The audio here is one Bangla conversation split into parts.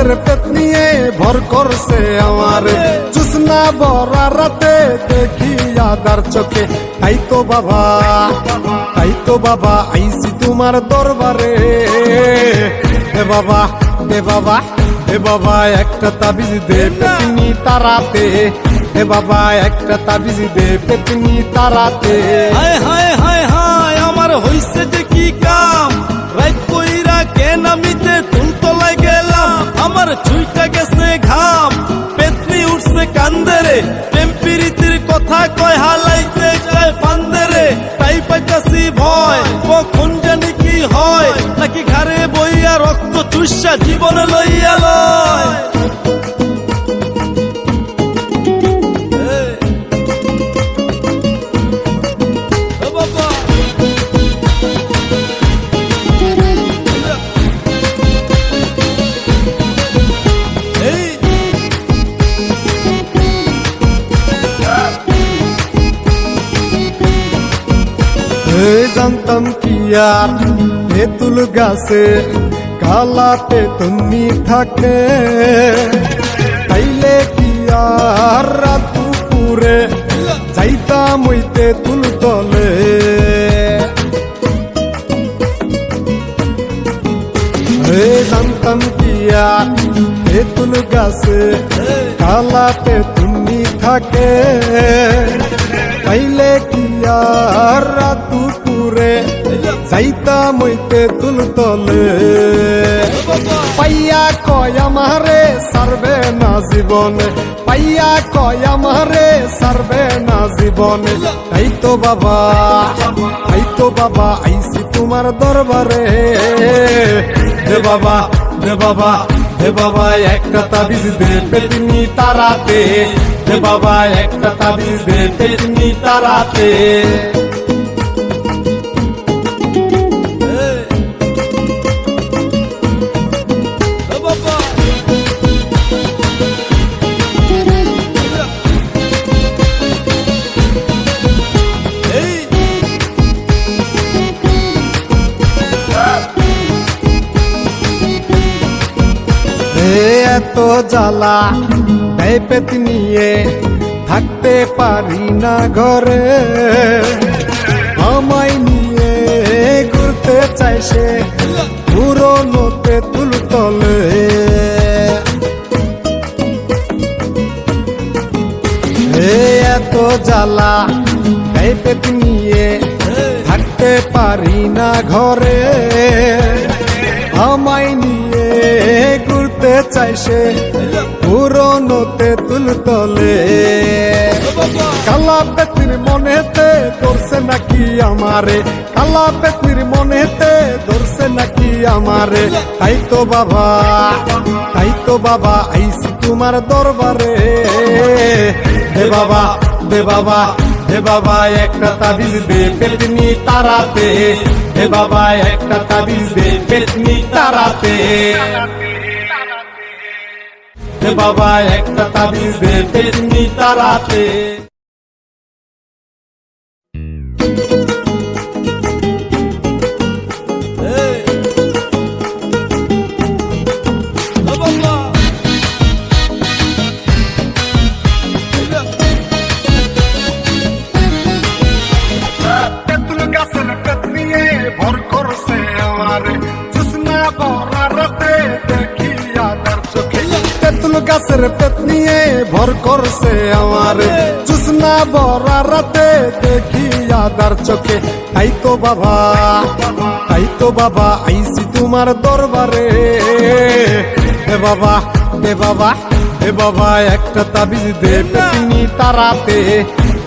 গাছের পেট নিয়ে ভর করছে আমারে, জুসনা ভরা রাতে দেখি আদার চোখে। তাই তো বাবা আইছি তোমার দরবারে। হে বাবা হে বাবা হে বাবা একটা তাবিজ দে পেতনি তারাতে। হে বাবা একটা তাবিজ দে পেতনি তারাতে। হায় হায় হায় হায় আমার হইছে যে কি কাম, রাত কইরা কেন আমিতে তুলতলায় গেলাম। আমার ছুইটা গেছে ঘাম, পেতনি উঠছে কান্দেরে, প্রেম প্রীতির কথা কয় হালাইতে যায় ফান্দেরে। তাই পাইতাছি ভয় কখন জানি কি হয়, নাকি ঘরে বইয়া রক্ত চুষা জীবন লইয়া লয়। জানতাম কি আর তেঁতুল গাছে কালাতে তুমি থাকে, তাইলে কি আর রাত দুপুরে যাইতাম ওই তেঁতুল তলে। জানতাম কি আর তেঁতুল গাছে কালাতে তুমি থাকে, তাইলে কি আর রাত দুপুরে যাইতাম ওই তেঁতুল তলে। পাইয়া কয় আমারে সারবে না জীবনে, পাইয়া কয় আমারে সারবে না জীবনে। তাই তো বাবা আইছি তোমার দরবারে। হে বাবা হে বাবা হে বাবা একটা তাবিজ দে পেতনি তারাতে। হে বাবা একটা তাবিজ দে পেতনি তারাতে। এত জ্বালা দেয় পেতনিয়ে থাকতে পারি না ঘরে, আমায় নিয়ে ঘুরতে চাই সে পুরনো তেঁতুল তলে। এত জ্বালা দেয় পেতনিয়ে থাকতে পারি না ঘরে, আমায় নিয়ে ঘুরতে চাই সে পুরনো তেঁতুল তলে। কালা পেতনির মনেতে ধরছে নাকি আমারে, কালা পেতনির মনেতে ধরছে নাকি আমারে। তাই তো বাবা আইছি তোমার দরবারে। হে বাবা হে বাবা হে বাবা একটা তাবিজ দে পেতনি তারাতে। হে বাবা একটা তাবিজ দে পেতনি তারাতে। হে বাবা একটা তাবিজ দে পেতনি তারাতে। তেঁতুল গাছের পেট নিয়ে ভর করছে আমারে, জুসনা ভরা রাতে দেখি আদার চোখে। তেঁতুল গাছের পেট নিয়ে ভর করছে আমারে, জুসনা ভরা রাতে দেখি আদার চোখে। তাই তো বাবা আইছি তোমার দরবারে। হে বাবা হে বাবা হে বাবা একটা তাবিজ দে পেতনি তারাতে।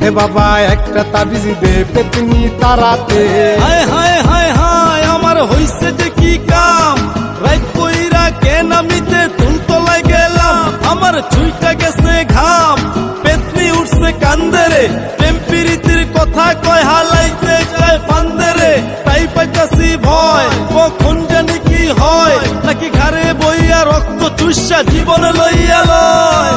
হে বাবা একটা তাবিজ দে পেতনি তারাতে। হায় হায় হায় হায় আমার হইছে যে কি কাম, রাত কইরা কেন আমিতে তুলতলায় গেলাম। আমার ছুইটা গেছে ঘাম, পেতনি উঠছে কান্দেরে, প্রেম প্রীতির কথা কয় হালাইতে যায় ফান্দেরে। তাই পাইতাছি ভয় কখন জানি কি হয়, নাকি ঘরে বইয়া রক্ত চুষা জীবন লইয়া লয়।